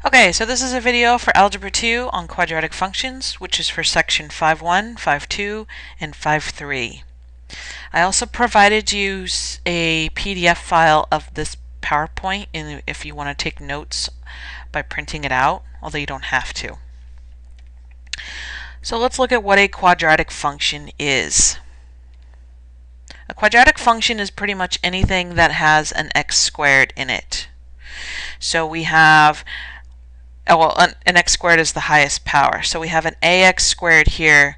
Okay, so this is a video for Algebra 2 on quadratic functions, which is for section 5.1, 5.2, and 5.3. I also provided you a PDF file of this PowerPoint if you want to take notes by printing it out, although you don't have to. So let's look at what a quadratic function is. A quadratic function is pretty much anything that has an x squared in it. So we have an x squared is the highest power. So we have an ax squared here.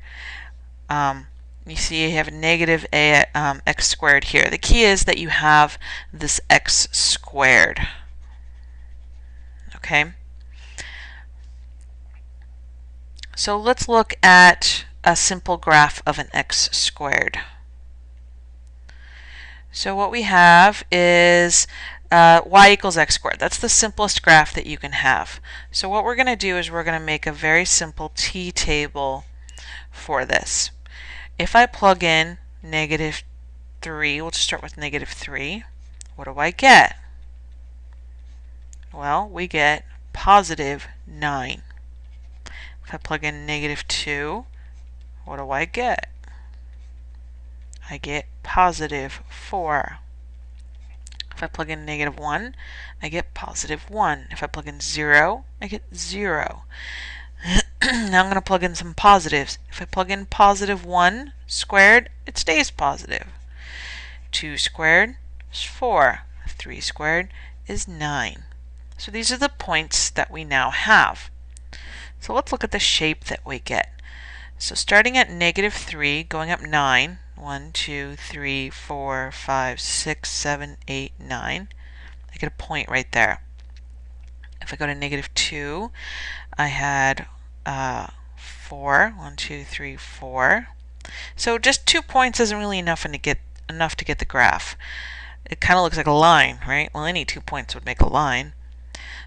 You see you have a negative x squared here. The key is that you have this x squared. Okay? So let's look at a simple graph of an x squared. So what we have is y equals x squared. That's the simplest graph that you can have. So what we're going to do is we're going to make a very simple t-table for this. If I plug in negative 3, we'll just start with negative 3, what do I get? Well, we get positive 9. If I plug in negative 2, what do I get? I get positive 4. If I plug in negative 1, I get positive 1. If I plug in 0, I get 0. Now I'm going to plug in some positives. If I plug in positive 1 squared, it stays positive. 2 squared is 4. 3 squared is 9. So these are the points that we now have. So let's look at the shape that we get. So starting at negative 3, going up 9, 1, 2, 3, 4, 5, 6, 7, 8, 9. I get a point right there. If I go to negative 2, I had 4. 1, 2, 3, 4. So just 2 points isn't really enough to get the graph. It kind of looks like a line, right? Well, any 2 points would make a line.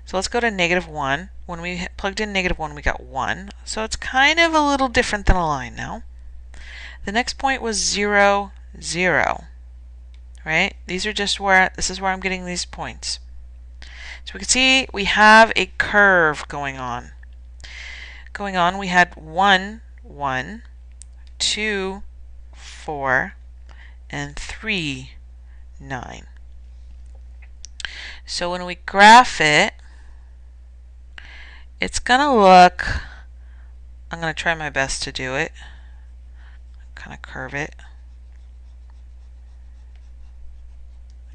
So let's go to negative 1. When we plugged in negative 1, we got 1. So it's kind of a little different than a line now. The next point was 0, 0. Right? These are just this is where I'm getting these points. So we can see we have a curve going on. We had 1, 1, 2, 4, and 3, 9. So when we graph it, it's going to look, I'm going to try my best to do it, kind of curve it.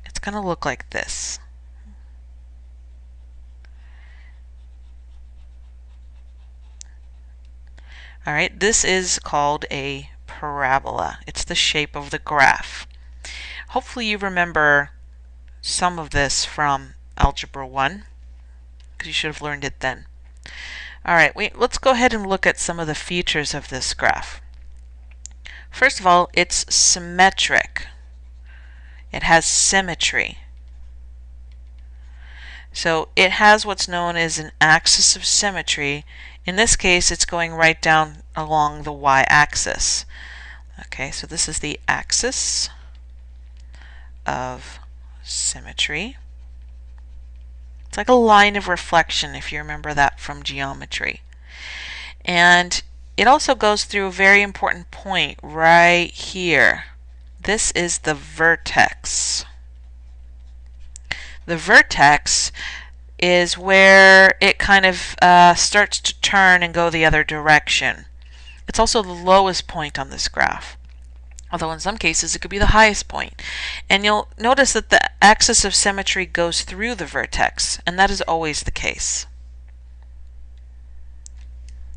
It's going to look like this. Alright, this is called a parabola. It's the shape of the graph. Hopefully you remember some of this from Algebra 1, because you should have learned it then. Alright, let's go ahead and look at some of the features of this graph. First of all, it's symmetric. It has symmetry. So it has what's known as an axis of symmetry. In this case, it's going right down along the y-axis. Okay, so this is the axis of symmetry. It's like a line of reflection, if you remember that from geometry. And it also goes through a very important point right here. This is the vertex. The vertex is where it kind of starts to turn and go the other direction. It's also the lowest point on this graph, although in some cases it could be the highest point. And you'll notice that the axis of symmetry goes through the vertex, and that is always the case.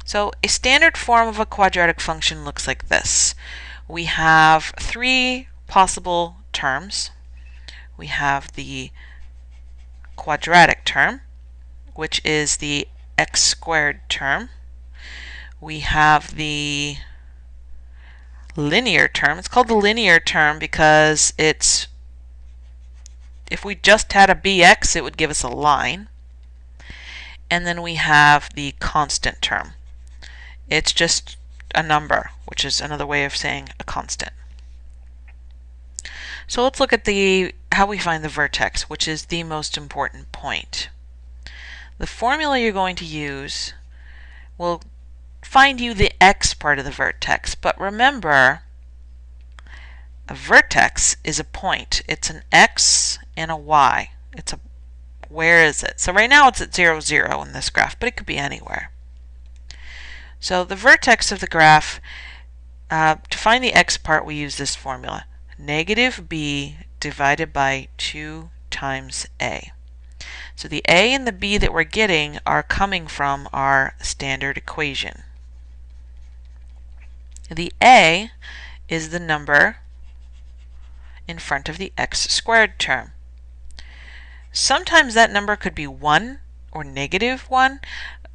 So a standard form of a quadratic function looks like this. We have 3 possible terms. We have the quadratic term, which is the x squared term. We have the linear term. It's called the linear term because if we just had a bx, it would give us a line. And then we have the constant term. It's just a number, which is another way of saying a constant. So let's look at how we find the vertex, which is the most important point. the formula you're going to use will find you the x part of the vertex. But remember, a vertex is a point. It's an x and a y. It's a where is it? So right now it's at 0, 0 in this graph, but it could be anywhere. So the vertex of the graph, to find the x part, we use this formula. Negative b divided by 2 times a. So the a and the b that we're getting are coming from our standard equation. The a is the number in front of the x squared term. Sometimes that number could be 1 or negative 1,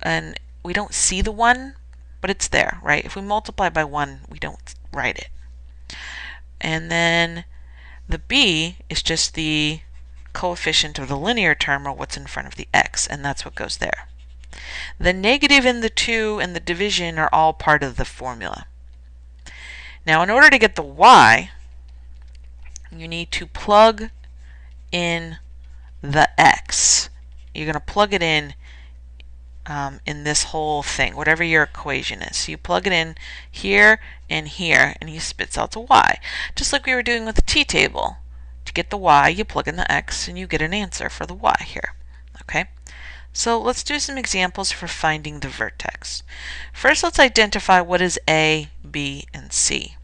and we don't see the 1, but it's there, right? If we multiply by 1, we don't write it. And then the b is just the coefficient of the linear term, or what's in front of the x, and that's what goes there. The negative and the 2 and the division are all part of the formula. Now, in order to get the y, you need to plug in the x. You're going to plug it in this whole thing, whatever your equation is. So you plug it in here, and he spits out the y. Just like we were doing with the t-table. To get the y, you plug in the x, and you get an answer for the y here. Okay? So let's do some examples for finding the vertex. First, let's identify what is a, b, and c.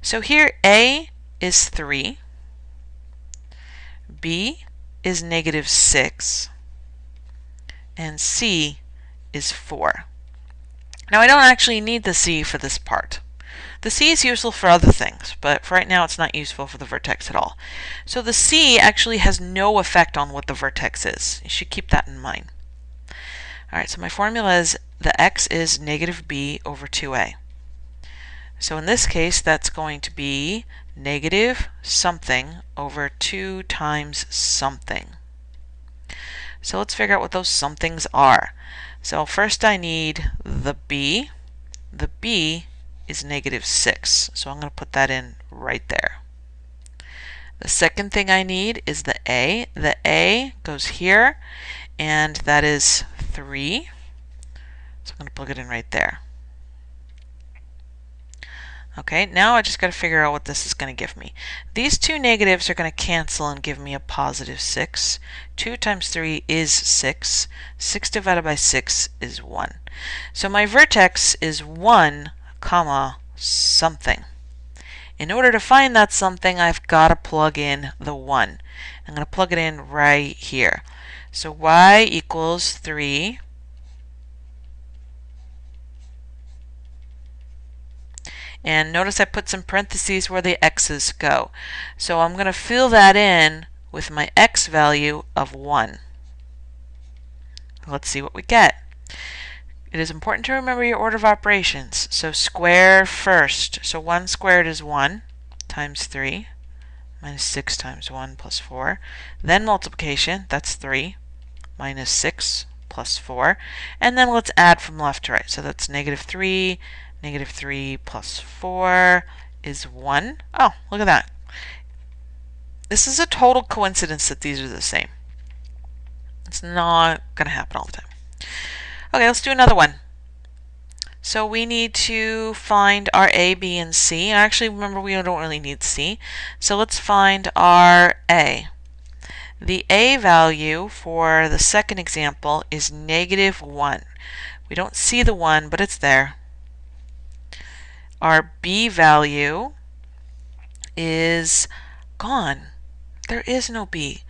So here, a is 3, b is negative 6, and c is 4. Now I don't actually need the c for this part. The c is useful for other things, but for right now it's not useful for the vertex at all. So the c actually has no effect on what the vertex is. You should keep that in mind. Alright, so my formula is the x is negative b over 2a. So in this case, that's going to be negative something over 2 times something. So let's figure out what those somethings are. So first I need the b. The b is negative 6, so I'm going to put that in right there. The second thing I need is the a. The a goes here, and that is 3. So I'm going to plug it in right there. Okay, now I just got to figure out what this is going to give me. These two negatives are going to cancel and give me a positive 6. 2 times 3 is 6. 6 divided by 6 is 1. So my vertex is 1, comma, something. In order to find that something, I've got to plug in the 1. I'm going to plug it in right here. So y equals 3 and notice I put some parentheses where the x's go. So I'm going to fill that in with my x value of 1. Let's see what we get. It is important to remember your order of operations. So square first. So 1 squared is 1 times 3 minus 6 times 1 plus 4. Then multiplication, that's 3 minus 6 plus 4. And then let's add from left to right. So that's negative 3. Negative 3 plus 4 is 1. Oh, look at that. This is a total coincidence that these are the same. It's not going to happen all the time. Okay, let's do another one. So we need to find our a, b, and c. Actually, remember, we don't really need c. So let's find our a. The a value for the second example is negative 1. We don't see the 1, but it's there. Our b value is gone. There is no b,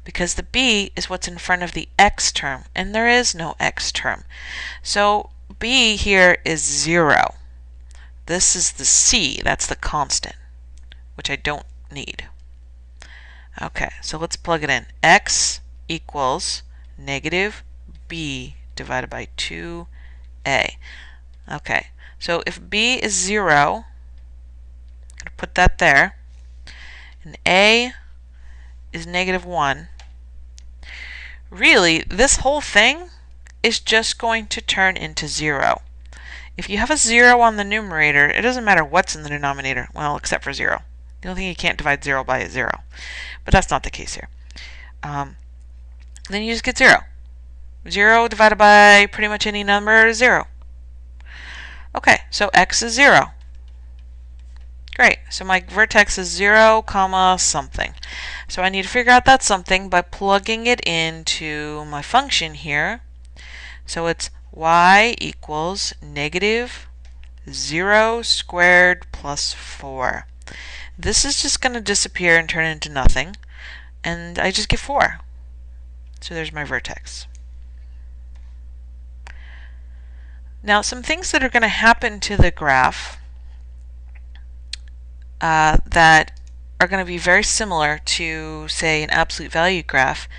because the b is what's in front of the x term, and there is no x term. So b here is 0. This is the c, that's the constant, which I don't need. Okay, so let's plug it in. X equals negative b divided by 2a. Okay. So if b is 0, I'm going to put that there, and a is negative 1, really this whole thing is just going to turn into 0. If you have a 0 on the numerator, it doesn't matter what's in the denominator, well, except for 0. The only thing you can't divide 0 by is 0. But that's not the case here. Then you just get 0. 0 divided by pretty much any number is 0. Okay, so x is 0. Great, so my vertex is 0, comma, something. So I need to figure out that something by plugging it into my function here. So it's y equals negative 0 squared plus 4. This is just going to disappear and turn into nothing, and I just get 4. So there's my vertex. Now some things that are going to happen to the graph that are going to be very similar to, say, an absolute value graph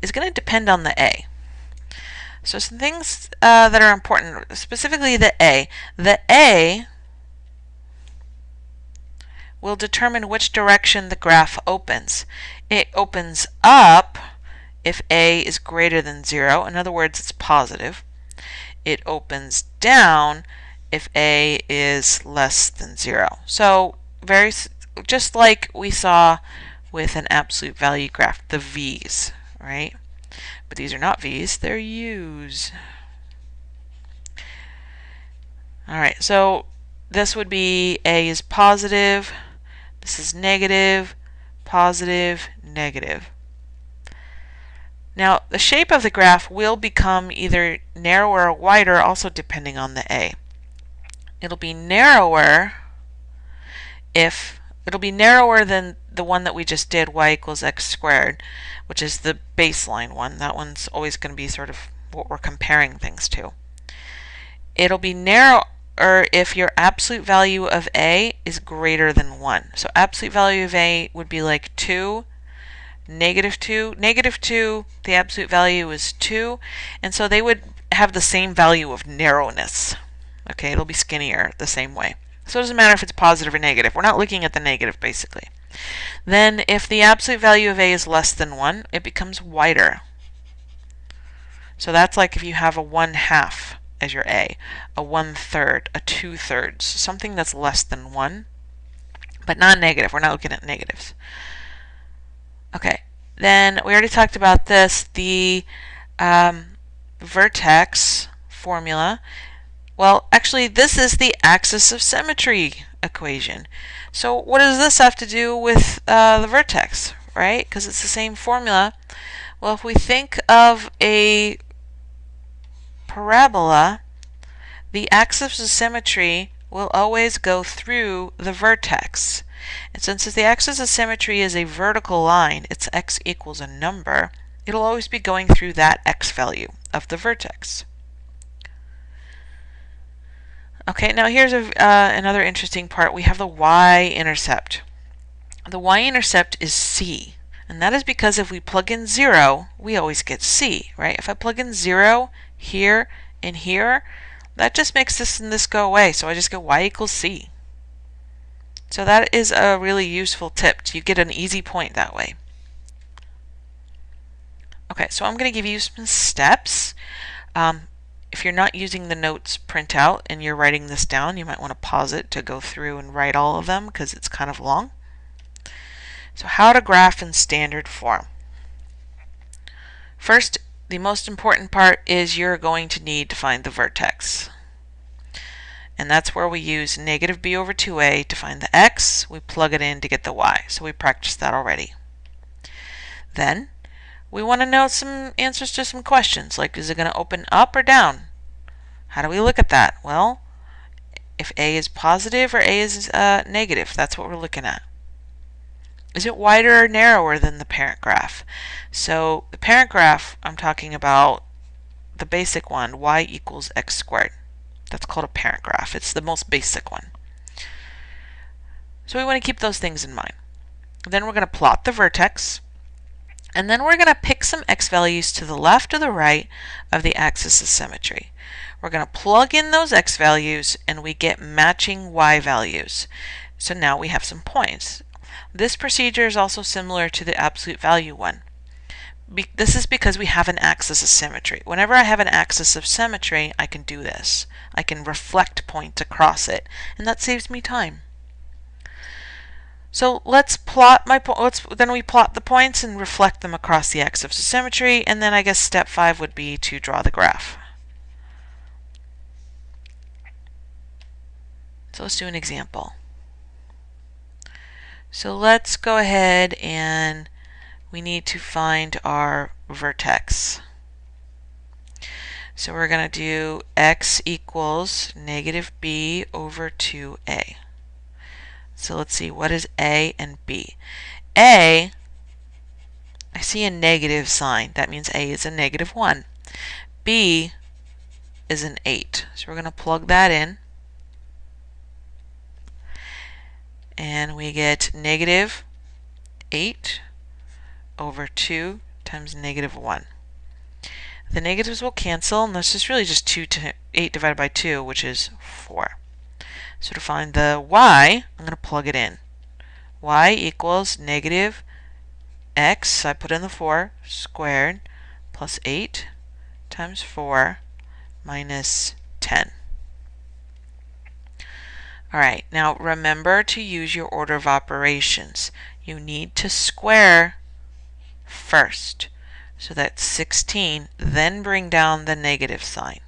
is going to depend on the a. So some things that are important, specifically the a. The a will determine which direction the graph opens. It opens up if a is greater than 0. In other words, it's positive. It opens down if a is less than 0. So just like we saw with an absolute value graph, the v's, right? But these are not v's, they're u's. Alright, so this would be a is positive, this is negative, positive, negative. Now the shape of the graph will become either narrower or wider, also depending on the a. It'll be narrower than the one that we just did, y equals x squared, which is the baseline one. That one's always going to be sort of what we're comparing things to. It'll be narrower if your absolute value of a is greater than 1. So absolute value of a would be like 2, negative 2. Negative 2, the absolute value is 2, and so they would have the same value of narrowness. Okay, it'll be skinnier the same way. So it doesn't matter if it's positive or negative. We're not looking at the negative, basically. Then if the absolute value of a is less than 1, it becomes wider. So that's like if you have a 1/2 as your a 1/3, a 2/3, something that's less than 1, but not negative. We're not looking at negatives. Okay, then we already talked about this, the vertex formula. Well, actually, this is the axis of symmetry equation. So what does this have to do with the vertex, right? Because it's the same formula. Well, if we think of a parabola, the axis of symmetry will always go through the vertex. And since the axis of symmetry is a vertical line, it's x equals a number, it'll always be going through that x value of the vertex. Okay, now here's another interesting part. We have the y-intercept. The y-intercept is c, and that is because if we plug in 0, we always get c, right? If I plug in 0 here and here, that just makes this and this go away, so I just get y equals c. So that is a really useful tip. You get an easy point that way. Okay, so I'm going to give you some steps. If you're not using the notes printout and you're writing this down, you might want to pause it to go through and write all of them because it's kind of long. So how to graph in standard form. First, the most important part is you're going to need to find the vertex. And that's where we use negative b over 2a to find the x. We plug it in to get the y. So we practiced that already. Then we want to know some answers to some questions, like is it going to open up or down? How do we look at that? Well, if a is positive or a is negative, that's what we're looking at. Is it wider or narrower than the parent graph? So the parent graph, I'm talking about the basic one, y equals x squared. That's called a parent graph. It's the most basic one. So we want to keep those things in mind. Then we're going to plot the vertex. And then we're going to pick some x values to the left or the right of the axis of symmetry. We're going to plug in those x values and we get matching y values. So now we have some points. This procedure is also similar to the absolute value one. This is because we have an axis of symmetry. Whenever I have an axis of symmetry, I can do this. I can reflect points across it, and that saves me time. So let's plot then we plot the points and reflect them across the axis of symmetry, and then I guess step 5 would be to draw the graph. So let's do an example. So let's go ahead and we need to find our vertex. So we're going to do x equals negative b over 2a. So let's see, what is a and b? A, I see a negative sign. That means a is a negative 1. B is an 8. So we're going to plug that in. And we get negative 8 over 2 times negative 1. The negatives will cancel, and this is really just 8 divided by 2, which is 4. So to find the y, I'm going to plug it in. Y equals negative x, I put in the 4, squared, plus 8 times 4 minus 10. Alright, now remember to use your order of operations. You need to square first. So that's 16, then bring down the negative sign.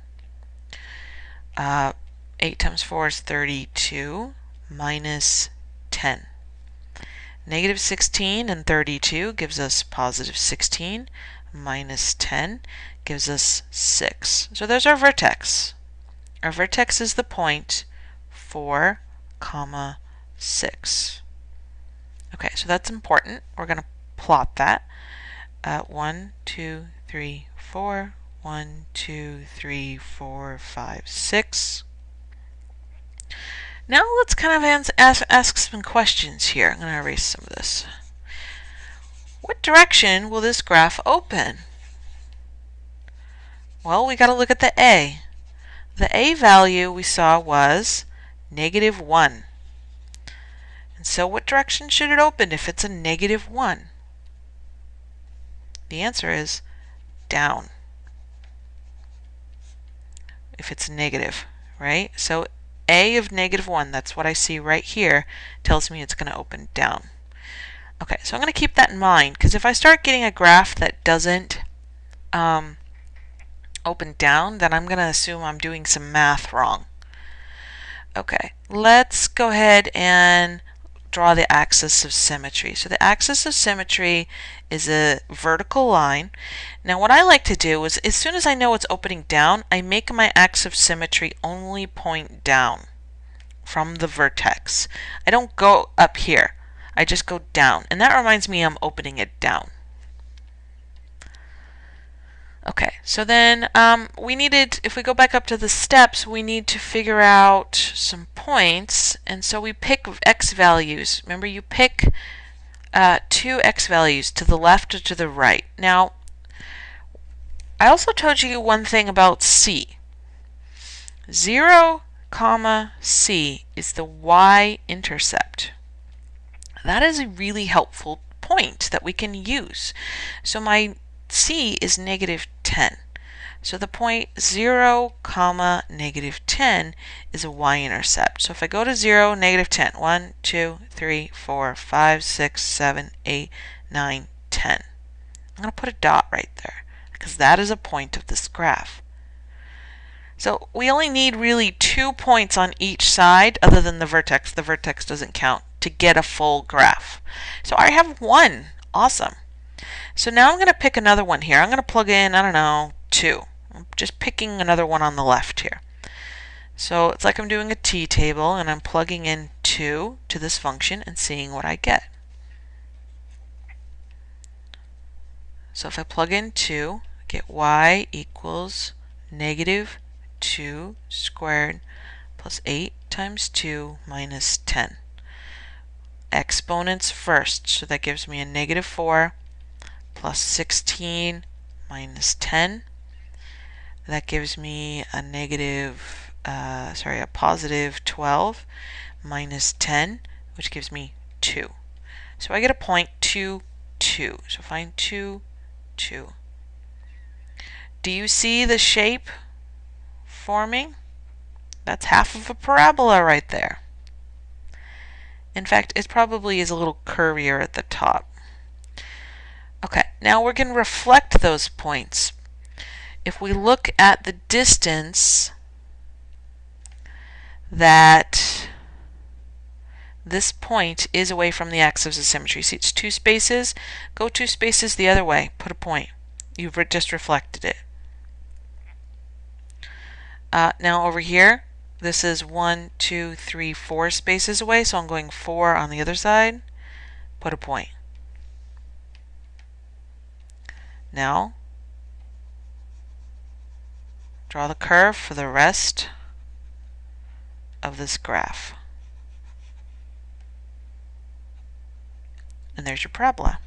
8 times 4 is 32 minus 10. Negative 16 and 32 gives us positive 16 minus 10 gives us 6. So there's our vertex. Our vertex is the point 4, 6. Okay, so that's important. We're going to plot that. 1, 2, 3, 4. 1, 2, 3, 4, 5, 6. Now let's kind of ask some questions here. I'm going to erase some of this. What direction will this graph open? Well, we got to look at the a. The a value we saw was negative 1. And so what direction should it open if it's a negative 1? The answer is down. If it's negative, right? So a of negative 1, that's what I see right here, tells me it's going to open down. Okay, so I'm going to keep that in mind, because if I start getting a graph that doesn't open down, then I'm going to assume I'm doing some math wrong. Okay, let's go ahead and draw the axis of symmetry. So the axis of symmetry is a vertical line. Now what I like to do is, as soon as I know it's opening down, I make my axis of symmetry only point down from the vertex. I don't go up here. I just go down. And that reminds me I'm opening it down. Okay, so then if we go back up to the steps, we need to figure out some points, and so we pick x values. Remember, you pick 2 x values to the left or to the right. Now, I also told you one thing about c. 0, c is the y-intercept. That is a really helpful point that we can use. So my c is negative 10. So the point 0, negative 10 is a y-intercept. So if I go to 0, negative 10, 1, 2, 3, 4, 5, 6, 7, 8, 9, 10. I'm going to put a dot right there because that is a point of this graph. So we only need really 2 points on each side other than the vertex. The vertex doesn't count to get a full graph. So I have 1. Awesome. So now I'm going to pick another one here. I'm going to plug in, I don't know, 2. I'm just picking another one on the left here. So it's like I'm doing a t-table and I'm plugging in 2 to this function and seeing what I get. So if I plug in 2, I get y equals negative 2 squared plus 8 times 2 minus 10. Exponents first, so that gives me a negative 4 plus 16 minus 10. That gives me a positive 12 minus 10, which gives me 2. So I get a point 2, 2. So find 2, 2. Do you see the shape forming? That's half of a parabola right there. In fact, it probably is a little curvier at the top. Okay, now we're going to reflect those points. If we look at the distance that this point is away from the axis of symmetry. See, it's 2 spaces. Go 2 spaces the other way. Put a point. You've just reflected it. Now over here, this is 1, 2, 3, 4 spaces away, so I'm going 4 on the other side. Put a point. Now, draw the curve for the rest of this graph. And there's your parabola.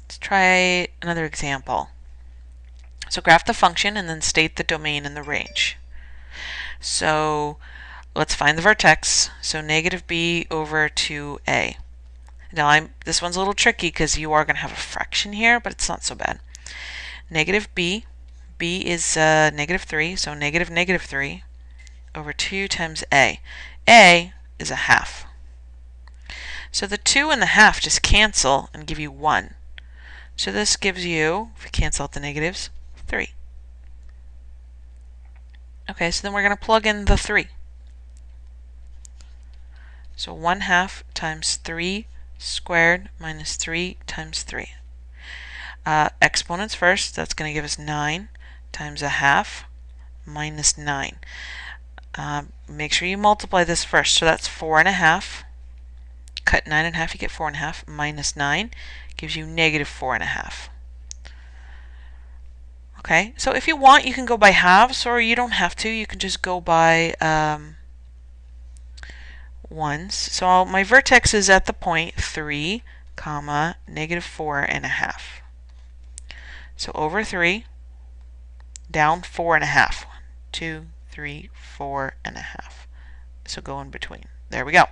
Let's try another example. So graph the function and then state the domain and the range. So let's find the vertex. So negative b over 2a. Now this one's a little tricky because you are going to have a fraction here, but it's not so bad. Negative b is negative 3, so negative 3 over 2 times a. A is a half. So the 2 and the half just cancel and give you 1. So this gives you, if we cancel out the negatives, 3. Okay, so then we're going to plug in the 3. So 1/2 times 3 squared minus 3 times 3. Exponents first, that's going to give us 9 times a half minus 9. Make sure you multiply this first. So that's 4.5. Cut 9 in half, you get 4.5 minus 9 gives you negative 4.5. Okay, so if you want, you can go by halves, or you don't have to. You can just go by ones. So my vertex is at the point 3, comma, negative 4.5. So over 3, down 4.5. 1, 2, 3, 4.5. So go in between. There we go.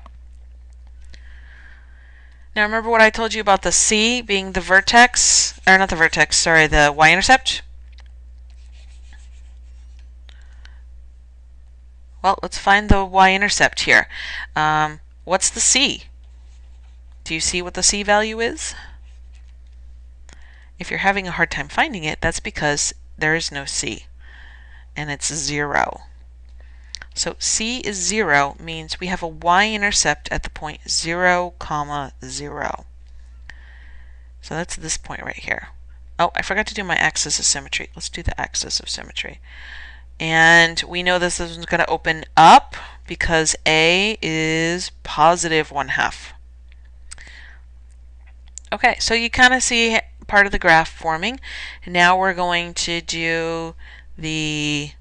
Now remember what I told you about the C being the vertex, or not the vertex, sorry, the y-intercept? Well, let's find the y-intercept here. What's the C? Do you see what the C value is? If you're having a hard time finding it, that's because there is no C, and it's 0. So C is 0 means we have a y-intercept at the point 0, 0. So that's this point right here. Oh, I forgot to do my axis of symmetry. Let's do the axis of symmetry. And we know this is going to open up because A is positive 1/2. Okay, so you kind of see part of the graph forming. Now we're going to do the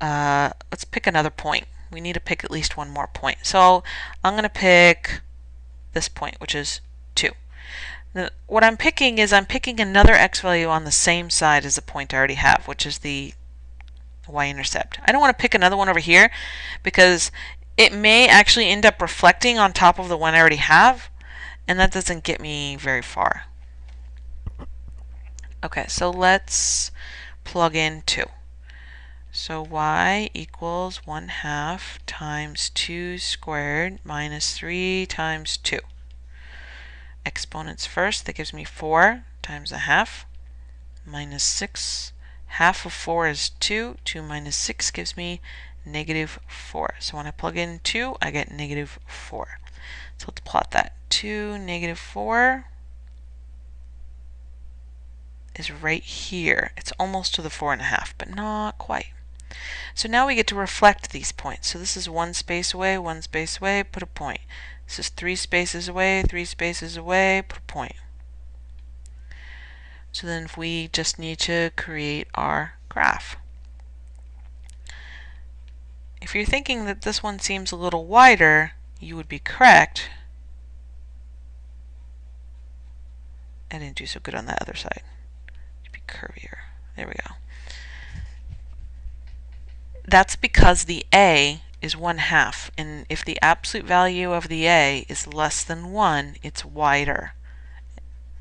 let's pick another point. We need to pick at least one more point. So I'm going to pick this point, which is 2. Now, what I'm picking is I'm picking another x value on the same side as the point I already have, which is the y-intercept. I don't want to pick another one over here because it may actually end up reflecting on top of the one I already have, and that doesn't get me very far. Okay, so let's plug in 2. So y equals 1/2 times 2 squared minus 3 times 2. Exponents first, that gives me 4 times a half minus 6. Half of 4 is 2. 2 minus 6 gives me negative 4. So when I plug in 2, I get negative 4. So let's plot that. 2, negative 4 is right here. It's almost to the 4.5, but not quite. So now we get to reflect these points. So this is 1 space away, 1 space away, put a point. This is 3 spaces away, 3 spaces away, put a point. So then if we just need to create our graph. If you're thinking that this one seems a little wider, you would be correct. I didn't do so good on that other side. It should be curvier. There we go. That's because the A is 1/2, and if the absolute value of the A is less than 1, it's wider.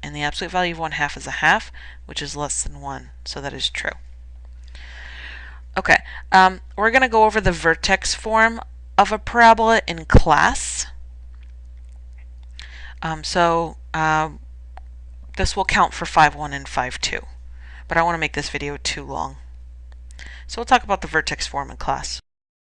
And the absolute value of 1/2 is a half, which is less than 1, so that is true. Okay, we're going to go over the vertex form of a parabola in class. This will count for 5.1 and 5.2, but I want to make this video too long. So we'll talk about the vertex form in class.